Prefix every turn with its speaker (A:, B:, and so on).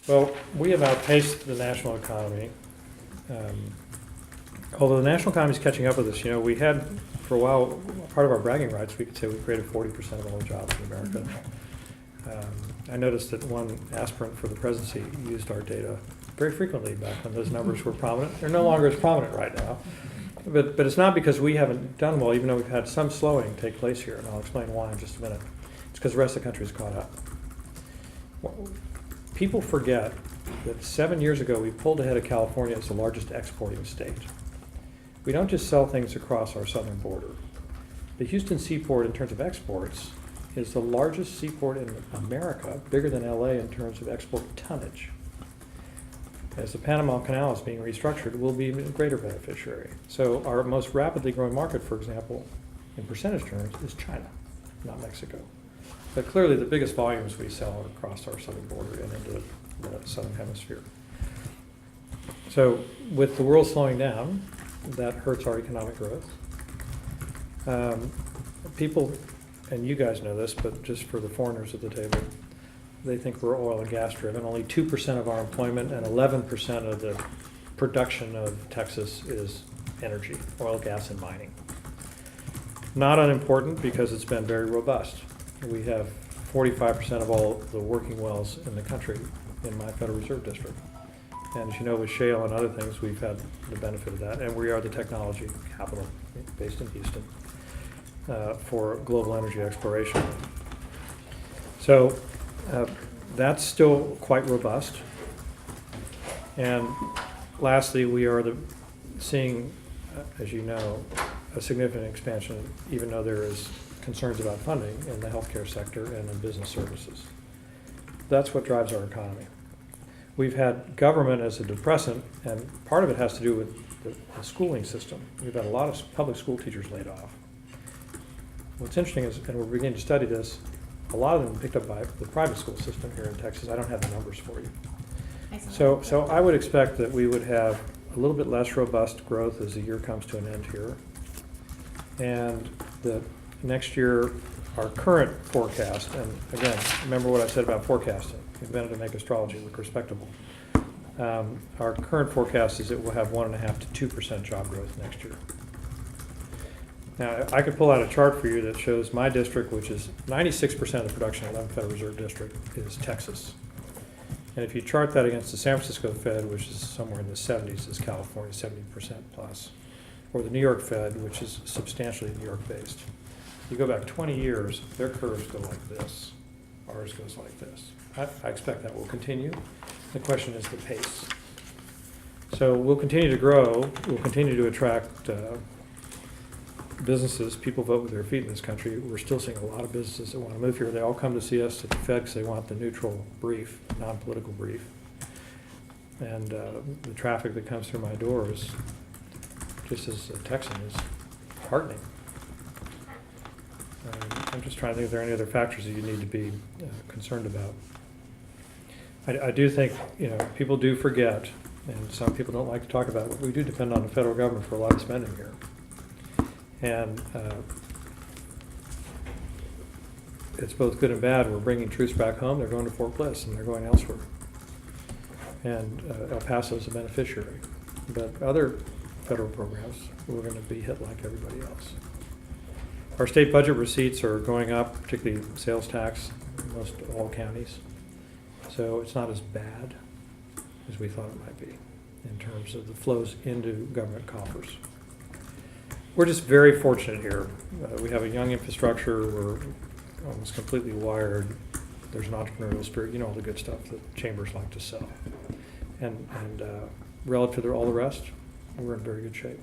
A: Well, we have outpaced the national economy. Although the national economy is catching up with us, we had, for a while, part of our bragging rights, we could say we created 40% of all the jobs in America. I noticed that one aspirant for the presidency used our data very frequently back when those numbers were prominent. They're no longer as prominent right now. But it's not because we haven't done well, even though we've had some slowing take place here, and I'll explain why in just a minute. It's because the rest of the country is caught up. People forget that 7 years ago we pulled ahead of California as the largest exporting state. We don't just sell things across our southern border. The Houston seaport, in terms of exports, is the largest seaport in America, bigger than LA in terms of export tonnage. As the Panama Canal is being restructured, we'll be a greater beneficiary. So our most rapidly growing market, for example, in percentage terms, is China, not Mexico. But clearly the biggest volumes we sell are across our southern border and into the southern hemisphere. So with the world slowing down, that hurts our economic growth. People, and you guys know this, but just for the foreigners at the table, they think we're oil and gas driven. Only 2% of our employment and 11% of the production of Texas is energy, oil, gas, and mining. Not unimportant because it's been very robust. We have 45% of all the working wells in the country in my Federal Reserve District. And as you know, with shale and other things, we've had the benefit of that. And we are the technology capital based in Houston for global energy exploration. So that's still quite robust. And lastly, we are seeing, as you know, a significant expansion, even though there is concerns about funding in the healthcare sector and in business services. That's what drives our economy. We've had government as a depressant, and part of it has to do with the schooling system. We've had a lot of public school teachers laid off. What's interesting is, and we're beginning to study this, a lot of them picked up by the private school system here in Texas. I don't have the numbers for you. So I would expect that we would have a little bit less robust growth as the year comes to an end here. And the next year, our current forecast, and again, remember what I said about forecasting. We invented to make astrology look respectable. Our current forecast is that we'll have 1.5% to 2% job growth next year. Now, I could pull out a chart for you that shows my district, which is 96% of the production in 11th Federal Reserve District, is Texas. And if you chart that against the San Francisco Fed, which is somewhere in the 70s, is California, 70% plus, or the New York Fed, which is substantially New York based. You go back 20 years, their curves go like this. Ours goes like this. I expect that will continue. The question is the pace. So we'll continue to grow. We'll continue to attract businesses. People vote with their feet in this country. We're still seeing a lot of businesses that want to move here. They all come to see us at the Fed because they want the neutral brief, non-political brief. And the traffic that comes through my door is, just as a Texan, is heartening. I'm just trying to think if there are any other factors that you need to be concerned about. I do think, people do forget, and some people don't like to talk about it. We do depend on the federal government for a lot of spending here. And it's both good and bad. We're bringing troops back home. They're going to Fort Bliss, and they're going elsewhere. And El Paso is a beneficiary. But other federal programs, we're going to be hit like everybody else. Our state budget receipts are going up, particularly sales tax in most all counties. So it's not as bad as we thought it might be in terms of the flows into government coffers. We're just very fortunate here. We have a young infrastructure. We're almost completely wired. There's an entrepreneurial spirit, all the good stuff that chambers like to sell. And relative to all the rest, we're in very good shape.